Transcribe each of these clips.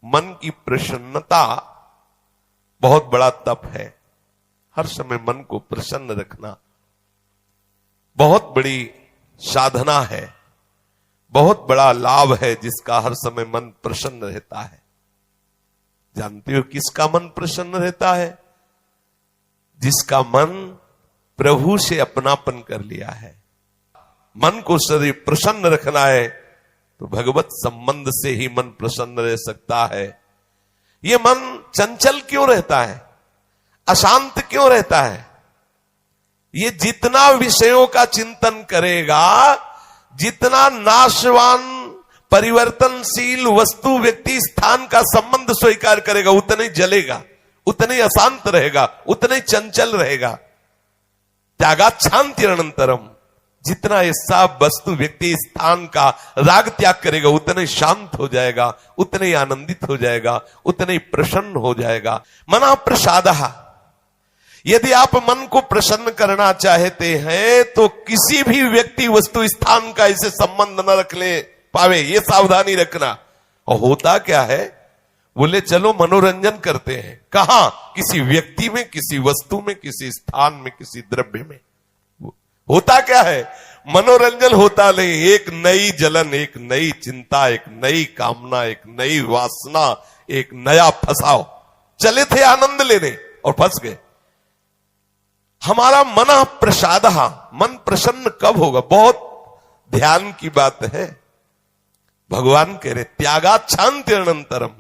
मन की प्रसन्नता बहुत बड़ा तप है। हर समय मन को प्रसन्न रखना बहुत बड़ी साधना है, बहुत बड़ा लाभ है, जिसका हर समय मन प्रसन्न रहता है। जानते हो किसका मन प्रसन्न रहता है? जिसका मन प्रभु से अपनापन कर लिया है। मन को सदैव प्रसन्न रखना है तो भगवत संबंध से ही मन प्रसन्न रह सकता है। ये मन चंचल क्यों रहता है, अशांत क्यों रहता है? ये जितना विषयों का चिंतन करेगा, जितना नाशवान परिवर्तनशील वस्तु व्यक्ति स्थान का संबंध स्वीकार करेगा, उतना ही जलेगा, उतना ही अशांत रहेगा, उतना ही चंचल रहेगा। त्यागात् शान्तिरनन्तरम्, जितना ऐसा वस्तु व्यक्ति स्थान का राग त्याग करेगा उतना ही शांत हो जाएगा, उतना ही आनंदित हो जाएगा, उतना ही प्रसन्न हो जाएगा। मना प्रसादः, यदि आप मन को प्रसन्न करना चाहते हैं तो किसी भी व्यक्ति वस्तु स्थान का इसे संबंध न रख ले पावे, ये सावधानी रखना। और होता क्या है, बोले चलो मनोरंजन करते हैं। कहां? किसी व्यक्ति में, किसी वस्तु में, किसी स्थान में, किसी द्रव्य में। होता क्या है, मनोरंजन होता नहीं, एक नई जलन, एक नई चिंता, एक नई कामना, एक नई वासना, एक नया फसाव। चले थे आनंद लेने और फंस गए। हमारा मन प्रसादः, मन प्रसन्न कब होगा? बहुत ध्यान की बात है। भगवान कह रहे त्यागात् शान्तिरनन्तरम्,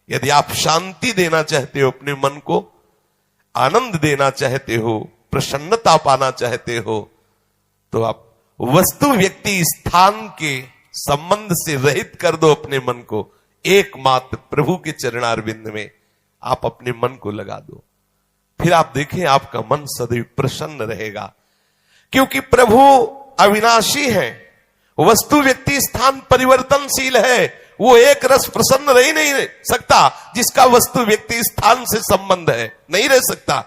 यदि आप शांति देना चाहते हो, अपने मन को आनंद देना चाहते हो, प्रसन्नता पाना चाहते हो, तो आप वस्तु व्यक्ति स्थान के संबंध से रहित कर दो अपने मन को। एकमात्र प्रभु के चरणारविंद में आप अपने मन को लगा दो। फिर आप देखें आपका मन सदैव प्रसन्न रहेगा, क्योंकि प्रभु अविनाशी है, वस्तु व्यक्ति स्थान परिवर्तनशील है। वो एक रस प्रसन्न रह ही नहीं सकता जिसका वस्तु व्यक्ति स्थान से संबंध है, नहीं रह सकता,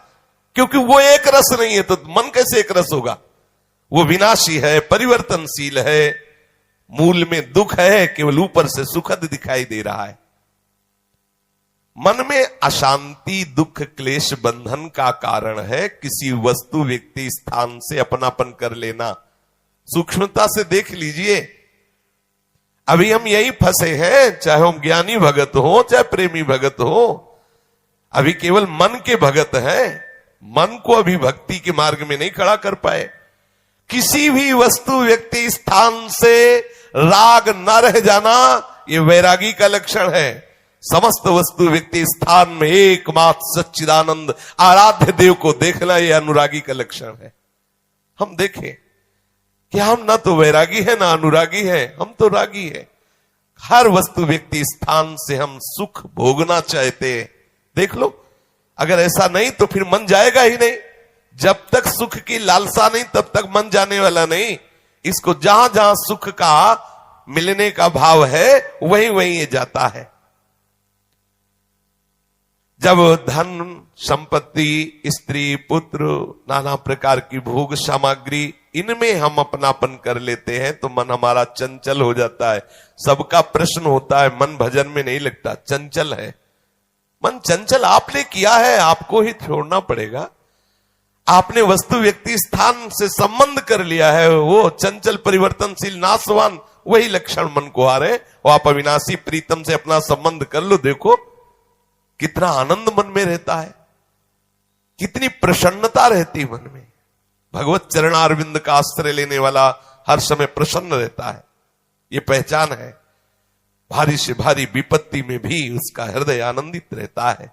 क्योंकि वो एक रस नहीं है तो मन कैसे एक रस होगा? वो विनाशी है, परिवर्तनशील है, मूल में दुख है, केवल ऊपर से सुखद दिखाई दे रहा है। मन में अशांति, दुख, क्लेश, बंधन का कारण है किसी वस्तु व्यक्ति स्थान से अपनापन कर लेना। सूक्ष्मता से देख लीजिए, अभी हम यही फंसे हैं, चाहे हम ज्ञानी भगत हो, चाहे प्रेमी भगत हो, अभी केवल मन के भगत हैं। मन को अभी भक्ति के मार्ग में नहीं खड़ा कर पाए। किसी भी वस्तु व्यक्ति स्थान से राग न रह जाना, ये वैरागी का लक्षण है। समस्त वस्तु व्यक्ति स्थान में एकमात्र सच्चिदानंद आराध्य देव को देखना, ये अनुरागी का लक्षण है। हम देखें कि हम ना तो वैरागी है ना अनुरागी है, हम तो रागी है। हर वस्तु व्यक्ति स्थान से हम सुख भोगना चाहते हैं। देख लो, अगर ऐसा नहीं तो फिर मन जाएगा ही नहीं। जब तक सुख की लालसा नहीं तब तक मन जाने वाला नहीं। इसको जहां जहां सुख का मिलने का भाव है वहीं वहीं ये जाता है। जब धन संपत्ति, स्त्री, पुत्र, नाना प्रकार की भोग सामग्री, इनमें हम अपनापन कर लेते हैं तो मन हमारा चंचल हो जाता है। सबका प्रश्न होता है, मन भजन में नहीं लगता, चंचल है। मन चंचल आपने किया है, आपको ही छोड़ना पड़ेगा। आपने वस्तु व्यक्ति स्थान से संबंध कर लिया है, वो चंचल, परिवर्तनशील, नाशवान, वही लक्षण मन को आ रहे। और आप अविनाशी प्रीतम से अपना संबंध कर लो, देखो कितना आनंद मन में रहता है, कितनी प्रसन्नता रहती मन में। भगवत चरणारविंद का आश्रय लेने वाला हर समय प्रसन्न रहता है, ये पहचान है। भारी से भारी विपत्ति में भी उसका हृदय आनंदित रहता है,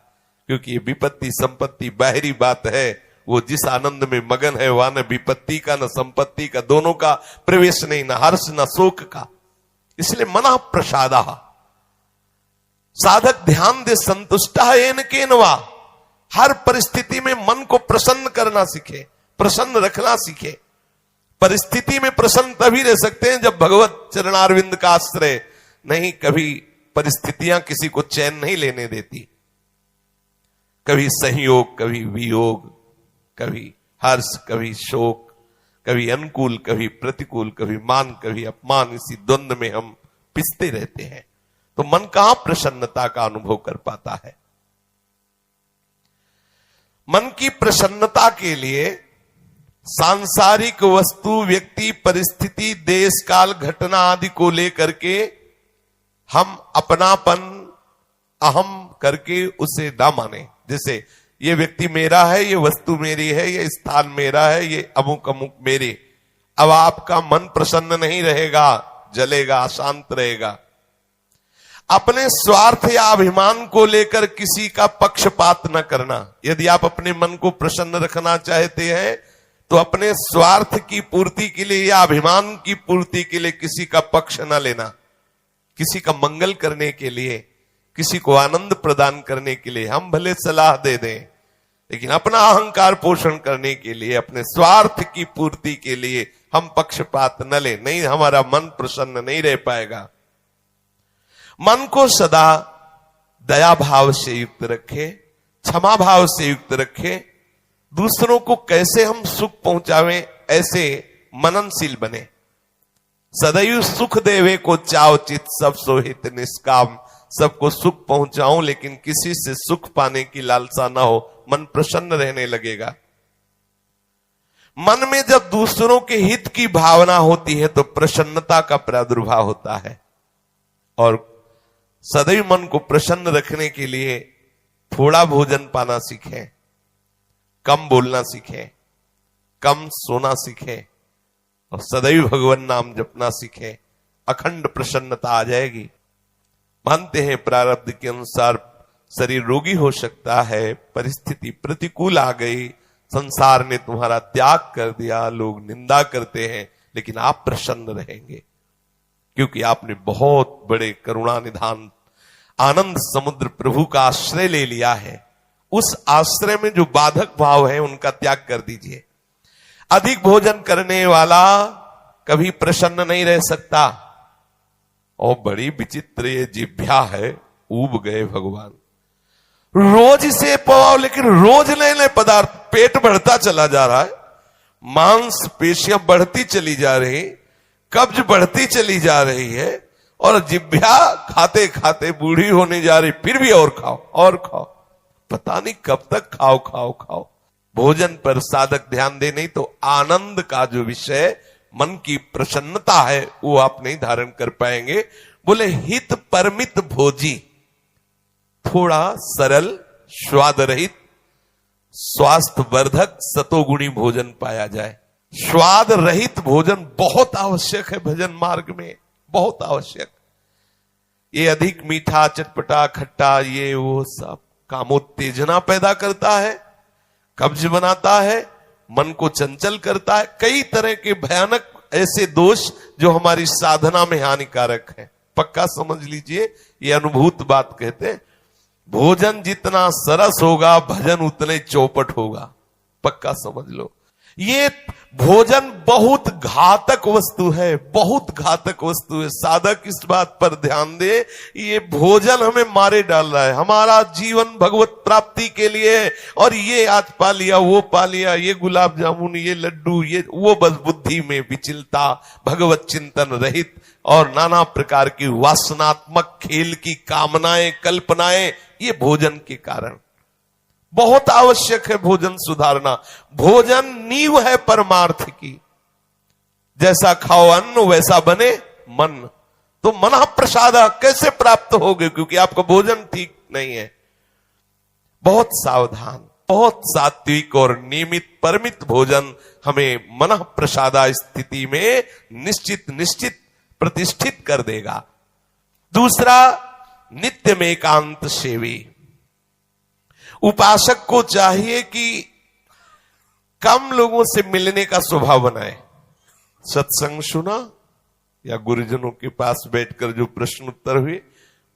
क्योंकि ये विपत्ति संपत्ति बाहरी बात है। वो जिस आनंद में मगन है वहां न विपत्ति का न संपत्ति का, दोनों का प्रवेश नहीं, न हर्ष न शोक का। इसलिए मना प्रसादः, साधक ध्यान दे संतुष्टः येन केनवा। हर परिस्थिति में मन को प्रसन्न करना सीखे, प्रसन्न रखना सीखे। परिस्थिति में प्रसन्न तभी रह सकते हैं जब भगवत चरणारविंद का आश्रय नहीं। कभी परिस्थितियां किसी को चैन नहीं लेने देती, कभी संयोग, कभी वियोग, कभी हर्ष, कभी शोक, कभी अनुकूल, कभी प्रतिकूल, कभी मान, कभी अपमान, इसी द्वंद्व में हम पिसते रहते हैं। तो मन कहां प्रसन्नता का अनुभव कर पाता है। मन की प्रसन्नता के लिए सांसारिक वस्तु, व्यक्ति, परिस्थिति, देश काल, घटना आदि को लेकर के हम अपनापन, अहम करके उसे ना माने। जैसे ये व्यक्ति मेरा है, ये वस्तु मेरी है, ये स्थान मेरा है, ये अमुक अमुक मेरे। अब आपका मन प्रसन्न नहीं रहेगा, जलेगा, अशांत रहेगा। अपने स्वार्थ या अभिमान को लेकर किसी का पक्षपात न करना। यदि आप अपने मन को प्रसन्न रखना चाहते हैं तो अपने स्वार्थ की पूर्ति के लिए या अभिमान की पूर्ति के लिए किसी का पक्ष न लेना। किसी का मंगल करने के लिए, किसी को आनंद प्रदान करने के लिए हम भले सलाह दे दें, लेकिन अपना अहंकार पोषण करने के लिए, अपने स्वार्थ की पूर्ति के लिए हम पक्षपात न लें। नहीं, हमारा मन प्रसन्न नहीं रह पाएगा। मन को सदा दया भाव से युक्त रखे, क्षमा भाव से युक्त रखे। दूसरों को कैसे हम सुख पहुंचावें, ऐसे मननशील बने। सदैव सुख देवे को चाव चित, सब सोहित निष्काम। सबको सुख पहुंचाऊं लेकिन किसी से सुख पाने की लालसा ना हो, मन प्रसन्न रहने लगेगा। मन में जब दूसरों के हित की भावना होती है तो प्रसन्नता का प्रादुर्भाव होता है। और सदैव मन को प्रसन्न रखने के लिए थोड़ा भोजन पाना सीखें, कम बोलना सीखें, कम सोना सीखें और सदैव भगवान नाम जपना सीखें। अखंड प्रसन्नता आ जाएगी। मानते हैं प्रारब्ध के अनुसार शरीर रोगी हो सकता है, परिस्थिति प्रतिकूल आ गई, संसार ने तुम्हारा त्याग कर दिया, लोग निंदा करते हैं, लेकिन आप प्रसन्न रहेंगे क्योंकि आपने बहुत बड़े करुणा निधान आनंद समुद्र प्रभु का आश्रय ले लिया है। उस आश्रय में जो बाधक भाव है उनका त्याग कर दीजिए। अधिक भोजन करने वाला कभी प्रसन्न नहीं रह सकता। और बड़ी विचित्र ये जिभ्या है, ऊब गए भगवान। रोज इसे पवाओ, लेकिन रोज नए नए पदार्थ, पेट बढ़ता चला जा रहा है, मांस पेशियां बढ़ती चली जा रही, कब्ज बढ़ती चली जा रही है, और जिभ्या खाते खाते बूढ़ी होने जा रही, फिर भी और खाओ और खाओ। पता नहीं कब तक खाओ खाओ खाओ। भोजन पर साधक ध्यान दे, नहीं तो आनंद का जो विषय मन की प्रसन्नता है वो आप नहीं धारण कर पाएंगे। बोले हित परमित भोजी, थोड़ा सरल, स्वाद रहित, स्वास्थ्य वर्धक, सतोगुणी भोजन पाया जाए। स्वाद रहित भोजन बहुत आवश्यक है भजन मार्ग में, बहुत आवश्यक। ये अधिक मीठा, चटपटा, खट्टा, ये वो सब कामोत्तेजना पैदा करता है, कब्ज बनाता है, मन को चंचल करता है। कई तरह के भयानक ऐसे दोष जो हमारी साधना में हानिकारक है। पक्का समझ लीजिए, ये अनुभूत बात कहते हैं। भोजन जितना सरस होगा, भजन उतने चौपट होगा। पक्का समझ लो। ये भोजन बहुत घातक वस्तु है, बहुत घातक वस्तु है। साधक इस बात पर ध्यान दे, ये भोजन हमें मारे डाल रहा है। हमारा जीवन भगवत प्राप्ति के लिए है, और ये आज पा लिया, वो पा लिया, ये गुलाब जामुन, ये लड्डू, ये वो, बस बुद्धि में विचलता, भगवत चिंतन रहित और नाना प्रकार की वासनात्मक खेल की कामनाएं, कल्पनाएं, ये भोजन के कारण। बहुत आवश्यक है भोजन सुधारना। भोजन नींव है परमार्थ की। जैसा खाओ अन्न वैसा बने मन। तो मन प्रसाद कैसे प्राप्त होगे, क्योंकि आपका भोजन ठीक नहीं है। बहुत सावधान, बहुत सात्विक और नियमित परमित भोजन हमें मन प्रसादा स्थिति में निश्चित निश्चित प्रतिष्ठित कर देगा। दूसरा, नित्य में एकांत सेवी। उपासक को चाहिए कि कम लोगों से मिलने का स्वभाव बनाए। सत्संग सुना या गुरुजनों के पास बैठकर जो प्रश्न उत्तर हुए,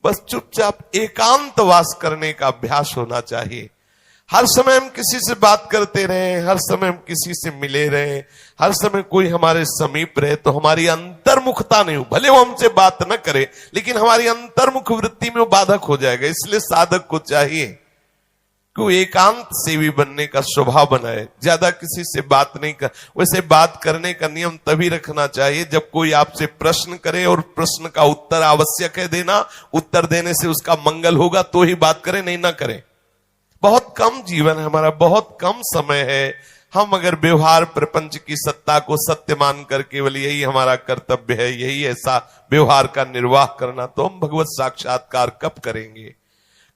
बस चुपचाप एकांत वास करने का अभ्यास होना चाहिए। हर समय हम किसी से बात करते रहे, हर समय हम किसी से मिले रहे, हर समय कोई हमारे समीप रहे, तो हमारी अंतर्मुखता नहीं हो। भले वो हमसे बात न करे, लेकिन हमारी अंतर्मुख वृत्ति में वो बाधक हो जाएगा। इसलिए साधक को चाहिए कि वो एकांत सेवी बनने का स्वभाव बनाए, ज्यादा किसी से बात नहीं कर। वैसे बात करने का नियम तभी रखना चाहिए जब कोई आपसे प्रश्न करे और प्रश्न का उत्तर आवश्यक है देना, उत्तर देने से उसका मंगल होगा तो ही बात करें, नहीं ना करें। बहुत कम जीवन है हमारा, बहुत कम समय है। हम अगर व्यवहार प्रपंच की सत्ता को सत्य मान कर केवल यही हमारा कर्तव्य है, यही ऐसा व्यवहार का निर्वाह करना, तो हम भगवत साक्षात्कार कब करेंगे?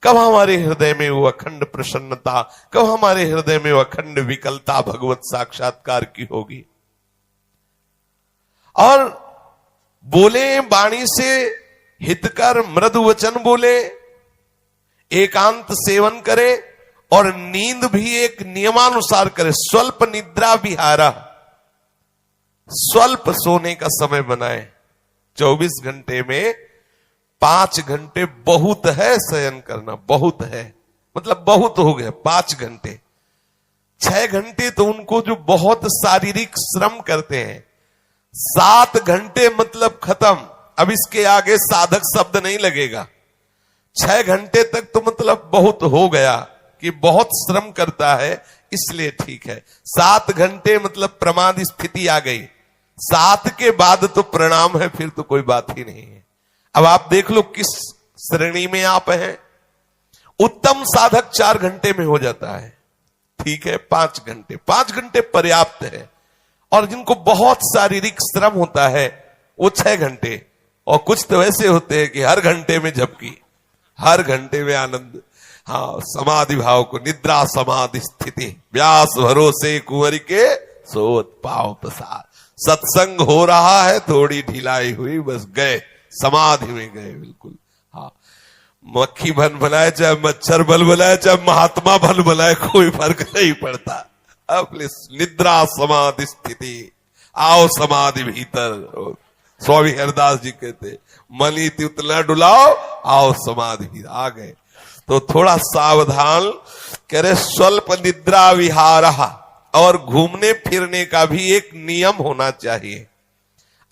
कब हमारे हृदय में वो अखंड प्रसन्नता, कब हमारे हृदय में वो अखंड विकलता भगवत साक्षात्कार की होगी? और बोले वाणी से हितकर मृदु वचन बोले, एकांत सेवन करे और नींद भी एक नियमानुसार करे। स्वल्प निद्रा विहारा, स्वल्प सोने का समय बनाए। 24 घंटे में 5 घंटे बहुत है शयन करना, बहुत है, मतलब बहुत हो गया 5 घंटे। 6 घंटे तो उनको जो बहुत शारीरिक श्रम करते हैं, 7 घंटे मतलब खत्म, अब इसके आगे साधक शब्द नहीं लगेगा। 6 घंटे तक तो मतलब बहुत हो गया कि बहुत श्रम करता है, इसलिए ठीक है। 7 घंटे मतलब प्रमाद स्थिति आ गई, 7 के बाद तो प्रणाम है, फिर तो कोई बात ही नहीं है। अब आप देख लो किस श्रेणी में आप हैं। उत्तम साधक 4 घंटे में हो जाता है, ठीक है 5 घंटे, 5 घंटे पर्याप्त है। और जिनको बहुत शारीरिक श्रम होता है वो 6 घंटे, और कुछ तो ऐसे होते हैं कि हर घंटे में झपकी, हर घंटे में आनंद। हाँ, समाधि भाव को, निद्रा समाधि स्थिति, व्यास भरोसे कुंवर के सोत पाव प्रसाद। सत्संग हो रहा है, थोड़ी ढिलाई हुई, बस गए समाधि में गए बिल्कुल। हाँ, मक्खी बन बनाए चाहे मच्छर बन बनाए चाहे महात्मा बन बनाए, कोई फर्क नहीं पड़ता। अब निद्रा समाधि स्थिति, आओ समाधि भीतर। स्वामी हरदास जी कहते मनी उतना डुलाओ, आओ समाधि भीतर। आ गए तो थोड़ा सावधान करे। स्वल्प निद्रा विहारा, और घूमने फिरने का भी एक नियम होना चाहिए।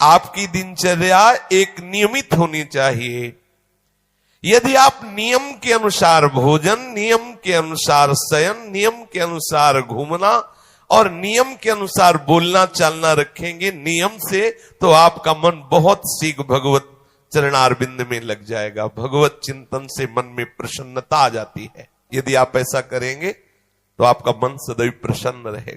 आपकी दिनचर्या एक नियमित होनी चाहिए। यदि आप नियम के अनुसार भोजन, नियम के अनुसार शयन, नियम के अनुसार घूमना और नियम के अनुसार बोलना चालना रखेंगे नियम से, तो आपका मन बहुत शीघ्र भगवत चरणारविंद में लग जाएगा। भगवत चिंतन से मन में प्रसन्नता आ जाती है। यदि आप ऐसा करेंगे तो आपका मन सदैव प्रसन्न रहेगा।